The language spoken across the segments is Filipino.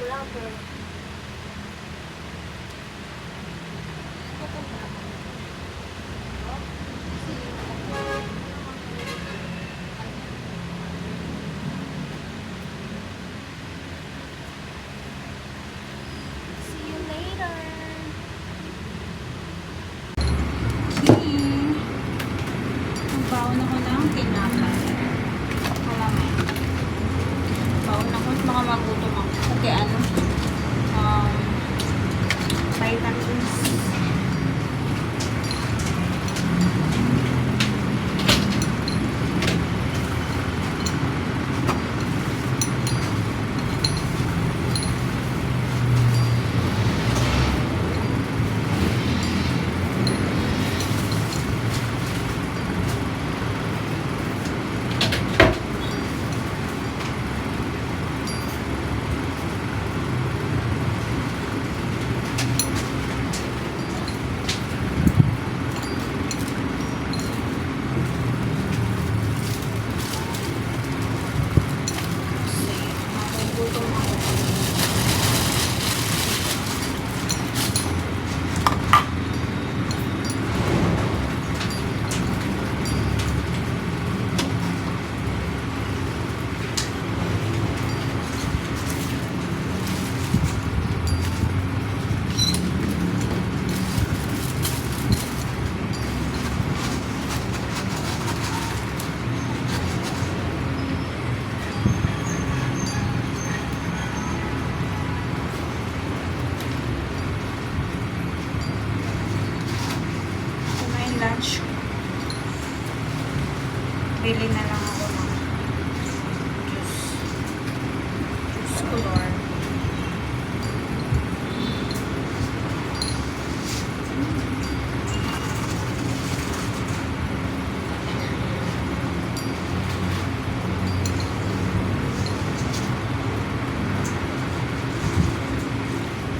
lang po. See you later. Baon ako ng tinapay. Malamay. Baon ako at baka magutom ako. Okay, vitamins. Magugutom ako. Lunch. Bili na lang ako ng juice. Juice color.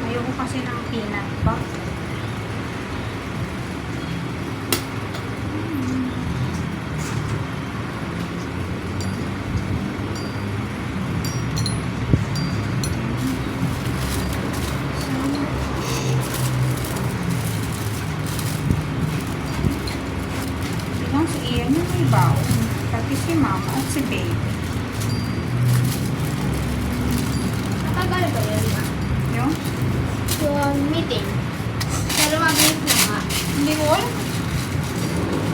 Ayoko kasi ng peanut butter. Si Ian yung may baon. Pati si Mama at si Baby. Nakagal ba yun, ma? Yung? Yung meeting. Pero mabilis na nga. Hindi ko alam.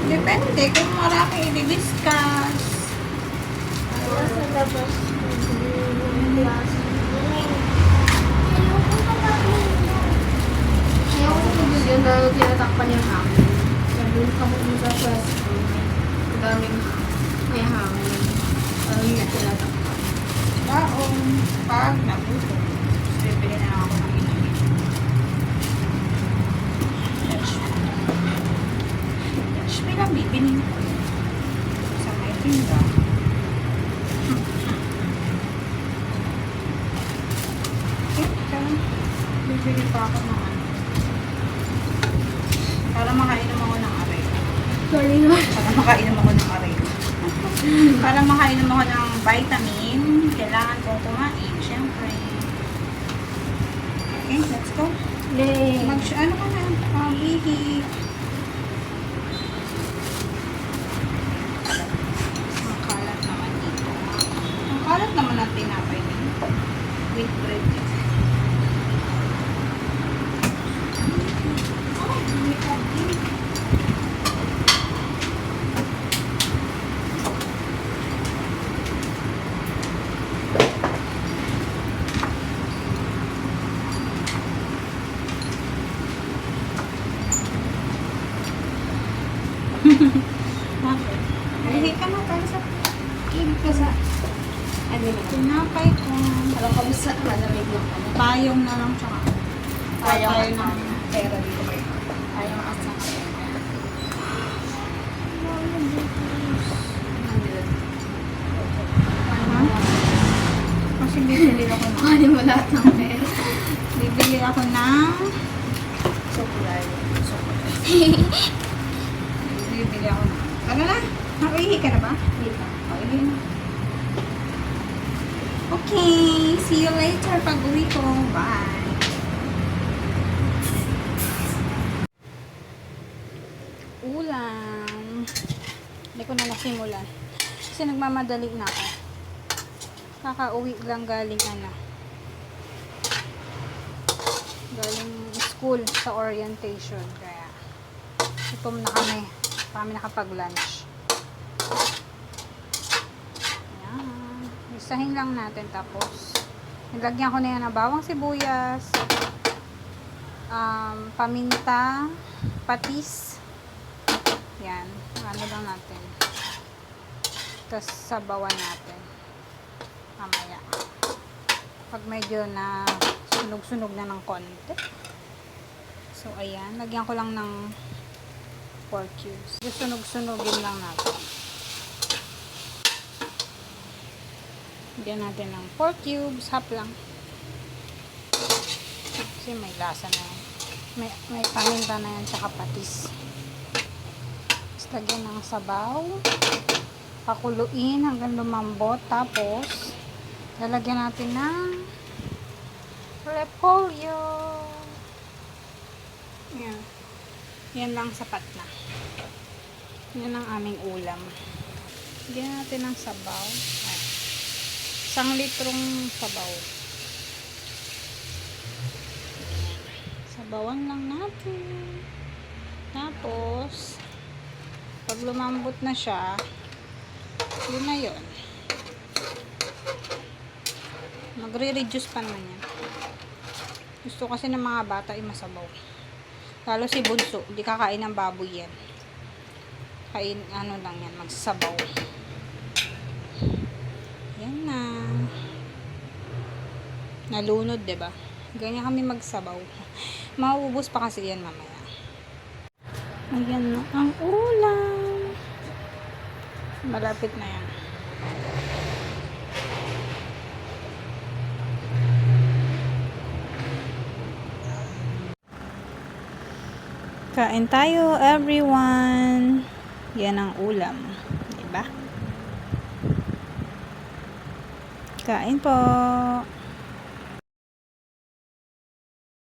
Depende kung marami i-discuss. Nasa labas. Ayoko sa pagbilyon dahil tinatakpan yung hangin. Sabi ka mo sa pwesto. Daming may hangin. Parang yung tinatakpan. Baon. Pag nagutom. Bibili na lang ako ng inumin. Lunch meal ang bibinin ko. Sa may tinda. Bibili pa ako ng ano. Para makainom ako ng aray. Sorry naman. Para makainom ako ng aray. Para makainom ako ng vitamin, kailangan kong kumain, syempre. Okay, let's go. Ano ka na? Ihi. Ang kalat naman dito. Ang kalat naman ang tinapay nito. With bread. Bakit? Hindi ka na tayo sa ibig ka sa Ano yun? tinapay ko. Parang kamusta? Malamig lang kami. Payong na lang tsaka. Payong na. na. Pera dito ba yun? Ayaw ang asa. Kasi bibili ako ng Kuhanin mo lahat ng pera. bibili ako ng Sukulay. bibili ako ng ano na? Nakuihi ka na ba? Dito. Okay. Okay. See you later pag uwi ko. Bye! Ulam. Hindi ko na nasimulan. Kasi nagmamadali na ako. Kakauwi lang galing galing school sa orientation. Kaya gutom na kami nakapag-lunch. Ayan. Isahin lang natin tapos nilagyan ko na yan ng bawang sibuyas, paminta, patis. Yan. Ano lang natin. Tapos sabawan natin. Mamaya. Pag medyo na sunog-sunog na ng konti. So, ayan. Lagyan ko lang ng pork cubes. Sunog-sunogin lang natin. Lagyan natin ng pork cubes. Half lang. Kasi may lasa na yan. May paminta na yan. Tsaka patis. Tapos lagyan ng sabaw. Pakuluin hanggang lumambot. Tapos, lalagyan natin ng repolyo. Yan. Yan lang sapat na. Yan ang aming ulam. Lagyan natin ng sabaw. 1 litrong sabaw. Sabawan lang natin. Tapos, pag lumambot na siya, yun na yun. Magre-reduce pa naman yan. Gusto kasi ng mga bata ay masabaw. Lalo si Bunso, hindi kakain ng baboy yan. Kain, lang yan, magsasabaw. Yan na. Nalunod, diba? Ganyan kami magsabaw. Mauubos pa kasi yan mamaya. Ayan na ang ulam. Malapit na yan. Kain tayo, everyone. Yan ang ulam. Diba? Kain po.